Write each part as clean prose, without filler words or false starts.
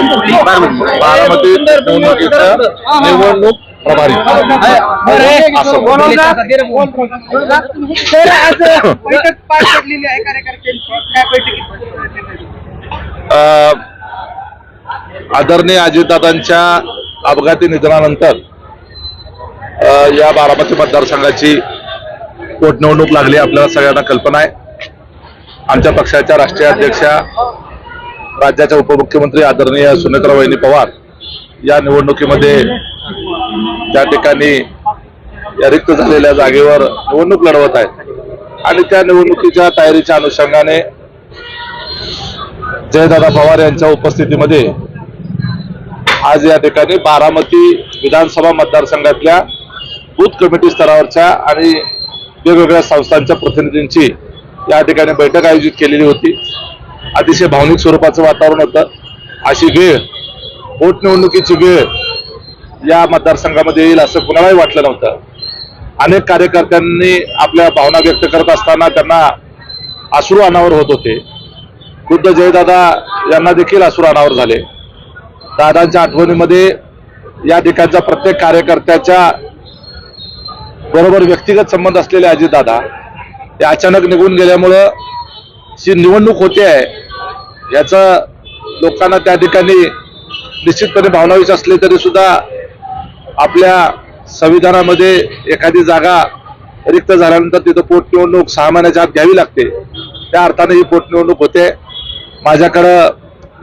बारामती निवडणुकीचा निवडणूक प्रभारी आदरणीय अजितदादांच्या अपघाती निधनानंतर या बारामती मतदारसंघाची पोटनिवडणूक लागली आपल्याला सगळ्यांना कल्पना आहे। आमच्या पक्षाच्या राष्ट्रीय अध्यक्षा राज्याच्या उपमुख्यमंत्री आदरणीय सुनेत्राबाई पवार या निवडणुकीमध्ये त्या ठिकाणी या रिक्त झालेल्या जागेवर निवडणूक लढवत आहेत आणि त्या निवडणुकीच्या तयारीच्या अनुषंगाने जयदादा पवार यांच्या उपस्थितीमध्ये आज या ठिकाणी बारामती विधानसभा मतदारसंघातल्या बूथ कमिटी स्तरावरच्या आणि वेगवेगळ्या संस्थांच्या प्रतिनिधींची या ठिकाणी बैठक आयोजित केलेली होती। अतिशय भावनिक स्वरूपाचं वातावरण होतं। अशी वेळ पोटनिवडणुकीची वेळ या मतदारसंघामध्ये येईल असं कुणालाही वाटलं नव्हतं। अनेक कार्यकर्त्यांनी आपल्या भावना व्यक्त करत असताना त्यांना अश्रू अनावर होत होते। खुद्द जयदादा यांना देखील अश्रू अनावर झाले। दादांच्या आठवणीमध्ये या ठिकाणच्या प्रत्येक कार्यकर्त्याच्या बरोबर व्यक्तिगत संबंध असलेले अजितदादा ते अचानक निघून गेल्यामुळं जी निवडणूक होते आहे याचं लोकांना त्या ठिकाणी निश्चितपणे भावनावीस असले तरी सुद्धा आपल्या संविधानामध्ये एखादी जागा रिक्त झाल्यानंतर तिथं पोटनिवडणूक 6 महिन्याच्या आत घ्यावी लागते। त्या अर्थाने ही पोटनिवडणूक होते। माझ्याकडं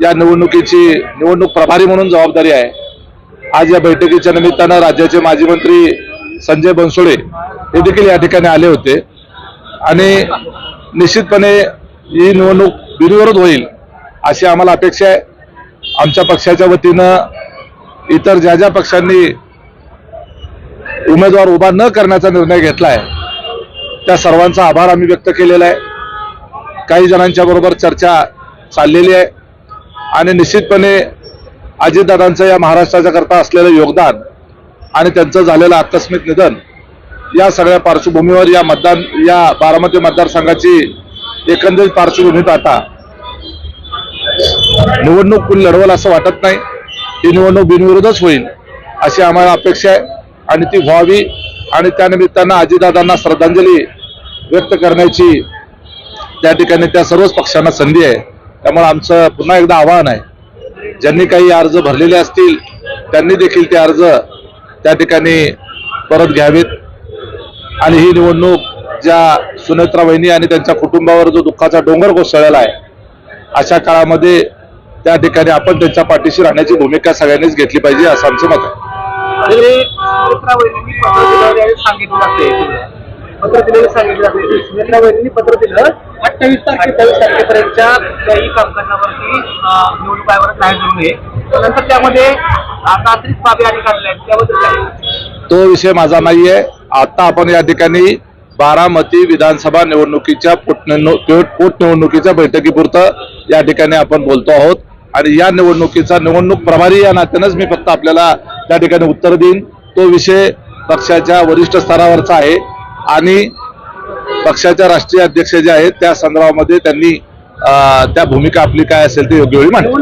या निवडणुकीची निवडणूक प्रभारी म्हणून जबाबदारी आहे। आज या बैठकीच्या निमित्तानं राज्याचे माजी मंत्री संजय बनसोडे हे देखील या ठिकाणी आले होते आणि निश्चितपणे ही निवडणूक बिनविरोध होईल अशी आम्हाला अपेक्षा आहे। आमच्या पक्षाच्या वतीनं इतर ज्या ज्या पक्षांनी उमेदवार उभा न करण्याचा निर्णय घेतला आहे त्या सर्वांचा आभार आम्ही व्यक्त केलेला आहे। काही जणांच्या बरोबर चर्चा चाललेली आहे आणि निश्चितपणे अजितदादांचं या महाराष्ट्राच्या करता असलेलं योगदान आणि त्यांचं झालेलं आकस्मिक निधन या सगळ्या पार्श्वभूमीवर या बारामती मतदारसंघाची एकंदरीत पार्श्वभूमी पाहता निवडणूक कुणी लढवल असं वाटत नाही। ही निवडणूक बिनविरोधच होईल अशी आम्हाला अपेक्षा आहे आणि ती व्हावी आणि त्या निमित्तानं अजितदादांना श्रद्धांजली व्यक्त करण्याची त्या ठिकाणी त्या सर्वच पक्षांना संधी आहे। त्यामुळे आमचं पुन्हा एकदा आवाहन आहे, ज्यांनी काही अर्ज भरलेले असतील त्यांनी देखील ते अर्ज त्या ठिकाणी परत घ्यावेत आणि ही निवडणूक ज्या सुनेत्रा वहिनी आणि त्यांच्या कुटुंबावर जो दुःखाचा डोंगर कोसळलेला आहे अशा काळामध्ये त्या ठिकाणी आपण त्यांच्या पाठीशी राहण्याची भूमिका सगळ्यांनीच घेतली पाहिजे असं आमचं मत आहे। पत्र दिलं 28 तारखेपर्यंतच्या काही कामकाजावरती निवडणूक आयोगाला जाहीर करू नये, नंतर त्यामध्ये तांत्रिक बाबी आणि काढल्या त्याबद्दल काय? तो विषय माझा नाहीये। आता आपण या ठिकाणी बारामती विधानसभा निवडणुकीच्या पोटनिवडणुकीच्या बैठकीपुरतं या ठिकाणी आपण बोलतो आहोत आणि या निवडणुकीचा निवडणूक प्रभारी या नात्यानेच मी फक्त आपल्याला त्या ठिकाणी उत्तर देईन। तो विषय पक्षाच्या वरिष्ठ स्तरावरचा आहे आणि पक्षाच्या राष्ट्रीय अध्यक्ष जे आहेत त्या संदर्भामध्ये त्यांनी त्या भूमिका आपली काय असेल ते योग्य वेळी मांडतील।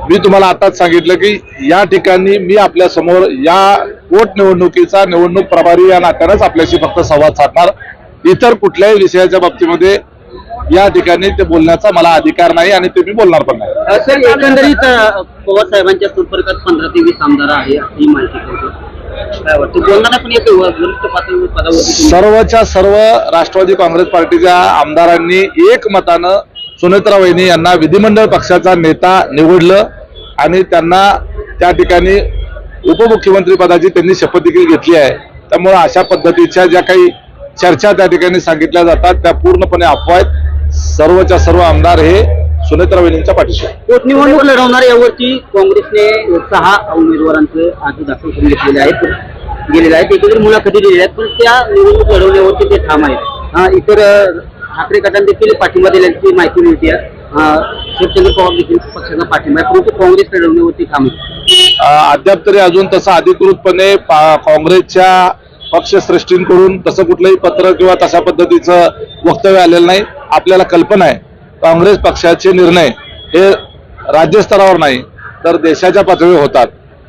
मी तुम्हाला आताच सांगितलं की या ठिकाणी मी आपल्या समोर या पोटनिवडणुकीचा निवडणूक प्रभारी या नात्यानेच आपल्याशी फक्त संवाद साधणार। इतर कुठल्याही विषयाच्या बाबतीमध्ये या ठिकाणी ते बोलण्याचा मला अधिकार नाही आणि ते मी बोलणार पण नाही। सर, एकंदरीत पवार साहेबांच्या संपर्कात 15 ते 20 आमदार आहे ही माहिती काय वाटतं? बोलणारा पण एक वरिष्ठ पदावर सर्वच्या सर्व राष्ट्रवादी काँग्रेस पार्टीच्या आमदारांनी एकमतानं सुनेत्रा वहिनी यांना विधिमंडळ पक्षाचा नेता निवडलं आणि त्यांना त्या ठिकाणी उपमुख्यमंत्री पदाची त्यांनी शपथ देखील घेतली आहे। त्यामुळे अशा पद्धतीच्या ज्या काही चर्चा त्या ठिकाणी सांगितल्या जातात त्या पूर्णपणे अफवा आहेत। सर्वच्या सर्व आमदार हे सुनेत्रा वहिनींच्या पाठीशी आहेत। पोटनिवडणूक लढवणार यावरती काँग्रेसने 6 उमेदवारांचे आज दाखल करून घेतलेले आहेत एकंदरीत मुलाखती दिलेल्या आहेत, पण त्या निवडणूक लढवण्यावरती ते ठाम आहेत। इतर ठाकरे गटांनी देखील पाठिंबा दिल्याची माहिती मिळते आहे। शरदचंद्र पवार देखील पक्षाचा पाठिंबा आहे, परंतु काँग्रेस लढवण्यावरती ठाम आहे। अद्याप तरी अजून तसा अधिकृतपणे काँग्रेसच्या पक्षश्रेष्ठींकडून तसं कुठलंही पत्र किंवा तशा पद्धतीचं वक्तव्य आलेलं नाही. आपल्याला कल्पना आहे काँग्रेस पक्षाचे निर्णय हे राज्यस्तरावर नाही तर देशाच्या पातळीवर होतात.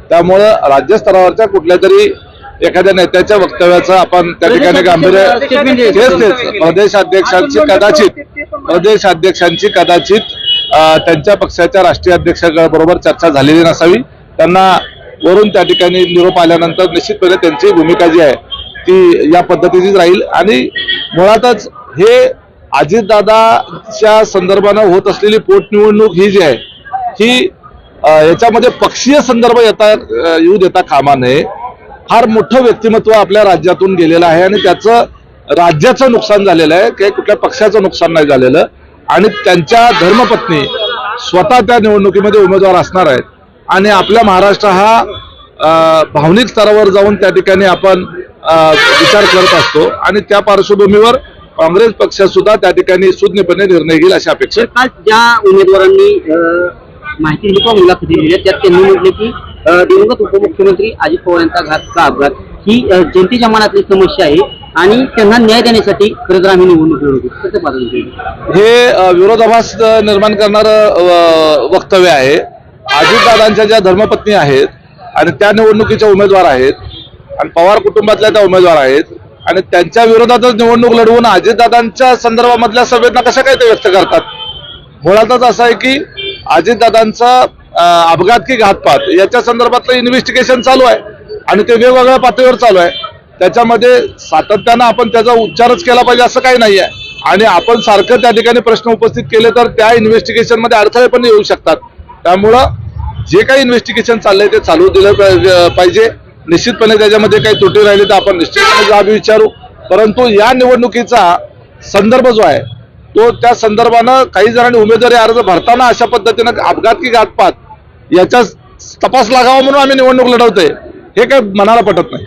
त्यामुळं राज्यस्तरावरच्या कुठल्या तरी एखाद्या नेत्याच्या वक्तव्याचं आपण त्या ठिकाणी गांभीर्य तेच प्रदेशाध्यक्षांची कदाचित त्यांच्या पक्षाच्या राष्ट्रीय अध्यक्षाबरोबर चर्चा झालेली नसावी. त्यांना वरून त्या ठिकाणी निरोप आल्यानंतर निश्चितपणे त्यांची भूमिका जी आहे ती या पद्धतीचीच राहील. आणि मुळातच हे अजितदादाच्या संदर्भानं होत असलेली पोटनिवडणूक ही जी आहे ही याच्यामध्ये पक्षीय संदर्भ येऊ देता कामा नये. फार मोठं व्यक्तिमत्व आपल्या राज्यातून गेलेलं आहे आणि त्याचं राज्याचं नुकसान झालेलं आहे, काही कुठल्या पक्षाचं नुकसान नाही झालेलं. आणि त्यांच्या धर्मपत्नी स्वतः त्या निवडणुकीमध्ये उमेदवार असणार आहेत आणि आपल्या महाराष्ट्र हा भावनिक स्तरावर जाऊन त्या ठिकाणी आपण विचार करत असतो आणि त्या पार्श्वभूमीवर काँग्रेस पक्ष सुद्धा त्या ठिकाणी सुज्ञपणे निर्णय घेईल अशी अपेक्षा आहे. काल ज्या उमेदवारांनी माहिती दिली किंवा मुलाखती दिल्या त्यात त्यांनी म्हटले की दिवंगत उपमुख्यमंत्री अजित पवार यांचा घातचा अपघात ही जनतेच्या मनातली समस्या आहे आणि त्यांना न्याय देण्यासाठी खरंच आम्ही निवडणूक लढवतो. कसं पाहतो हे विरोधाभास निर्माण करणारं वक्तव्य आहे. अजितदादांच्या ज्या धर्मपत्नी आहेत आणि त्या निवडणुकीच्या उमेदवार आहेत आणि पवार कुटुंबातल्या त्या उमेदवार आहेत आणि त्यांच्या विरोधातच निवडणूक लढवून अजितदादांच्या संदर्भामधल्या संवेदना कशा काय ते व्यक्त करतात. मुळातच असं आहे की अजितदादांचा अपघात की घातपात याच्या संदर्भातलं इन्व्हेस्टिगेशन चालू आहे आणि ते वेगवेगळ्या पातळीवर चालू आहे. त्याच्यामध्ये सातत्यानं आपण त्याचा उच्चारच केला पाहिजे असं काही नाही आहे आणि आपण सारखं त्या ठिकाणी प्रश्न उपस्थित केले तर त्या इन्व्हेस्टिगेशन मध्ये अडथळे पण येऊ शकतात. त्यामुळं जे काही इन्व्हेस्टिगेशन चाललंय ते चालू दिलं पाहिजे. निश्चितपणे त्याच्यामध्ये काही त्रुटी राहिली तर आपण निश्चितपणे जाब विचारू. परंतु या निवडणुकीचा संदर्भ जो आहे तो त्या संदर्भानं काही जणांनी उमेदवारी अर्ज भरताना अशा पद्धतीनं अपघात की घातपात याचा तपास लागावा म्हणून आम्ही निवडणूक लढवतोय हे काही मनाला पटत नाही.